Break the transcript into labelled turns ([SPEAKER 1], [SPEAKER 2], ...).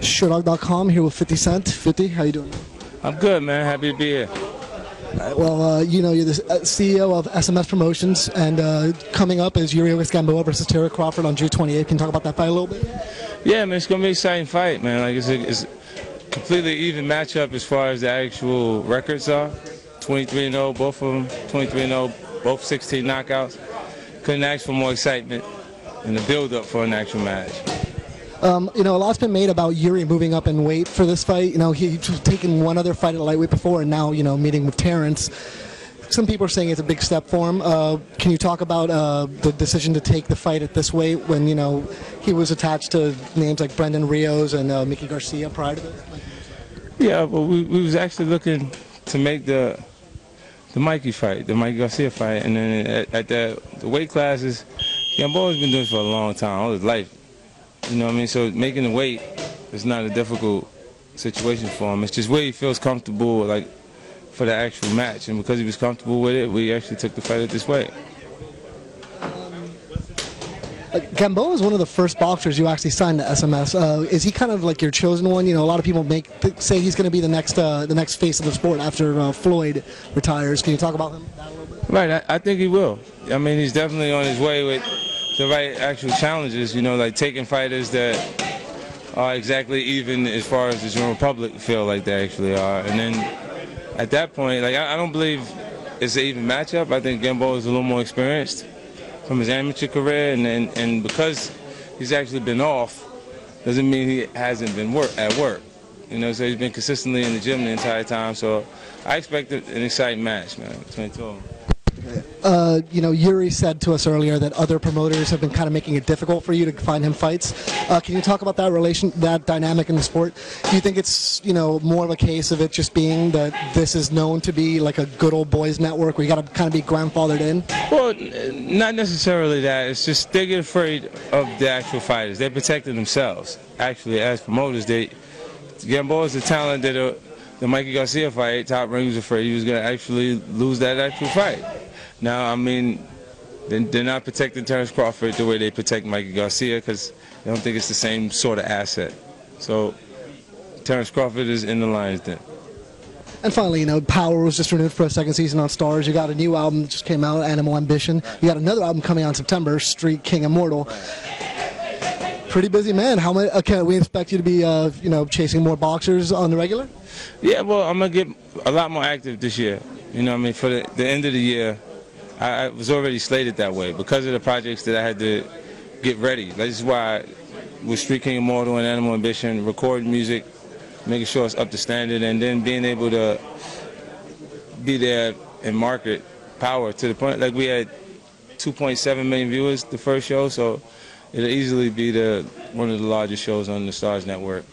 [SPEAKER 1] SureDog.com here with 50 Cent. 50, how you doing?
[SPEAKER 2] I'm good, man. Happy to be here.
[SPEAKER 1] Well, you know, you're the CEO of SMS Promotions, and coming up is Yuriorkis Gamboa versus Terence Crawford on June 28th. Can you talk about that fight a little bit?
[SPEAKER 2] Yeah, man, it's going to be an exciting fight, man. Like, it's a completely even matchup as far as the actual records are. 23-0, both of them. 23-0, both 16 knockouts. Couldn't ask for more excitement and the build-up for an actual match.
[SPEAKER 1] You know, a lot's been made about Yuri moving up in weight for this fight. You know, he's taken one other fight at lightweight before, and now, you know, meeting with Terence. Some people are saying it's a big step for him. Can you talk about the decision to take the fight at this weight when, you know, he was attached to names like Brendan Rios and Mickey Garcia prior to this?
[SPEAKER 2] Yeah, well, we was actually looking to make the Mikey fight, the Mikey Garcia fight, and then at the weight classes, Gamboa's been doing this for a long time, all his life. You know what I mean? So making the weight is not a difficult situation for him. It's just where he feels comfortable, like, for the actual match. And because he was comfortable with it, we actually took the fight at this weight.
[SPEAKER 1] Gamboa is one of the first boxers you actually signed to SMS. Is he kind of like your chosen one? You know, a lot of people say he's going to be the next face of the sport after Floyd retires. Can you talk about him that a little bit?
[SPEAKER 2] Right, I think he will. I mean, he's definitely on his way with the right actual challenges, you know, like taking fighters that are exactly even as far as the general public feel like they actually are. And then at that point, like, I don't believe it's an even matchup. I think Gamboa is a little more experienced from his amateur career, and because he's actually been off, doesn't mean he hasn't been at work. You know, so he's been consistently in the gym the entire time. So I expect an exciting match, man, between two of them.
[SPEAKER 1] You know, Yuri said to us earlier that other promoters have been kind of making it difficult for you to find him fights. Can you talk about that dynamic in the sport? Do you think it's, you know, more of a case of it just being that this is known to be like a good old boys network where you got to kind of be grandfathered in?
[SPEAKER 2] Well, not necessarily that. It's just they get afraid of the actual fighters. They're protecting themselves. Actually, as promoters, Gamboa is the talent that the Mikey Garcia fight, Top Rank was afraid he was going to actually lose that actual fight. Now, I mean, they're not protecting Terence Crawford the way they protect Mikey Garcia because they don't think it's the same sort of asset. So Terence Crawford is in the lion's den.
[SPEAKER 1] And finally, you know, Power was just renewed for a second season on Stars. You got a new album that just came out, Animal Ambition. You got another album coming out in September, Street King Immortal. Pretty busy man. How many? Can we expect you to be, you know, chasing more boxers on the regular?
[SPEAKER 2] Yeah, well, I'm gonna get a lot more active this year. You know what I mean? For the end of the year, I was already slated that way because of the projects that I had to get ready. This is why with Street King Immortal and Animal Ambition, recording music, making sure it's up to standard, and then being able to be there and market Power to the point, like we had 2.7 million viewers the first show, so it'll easily be one of the largest shows on the Stars Network.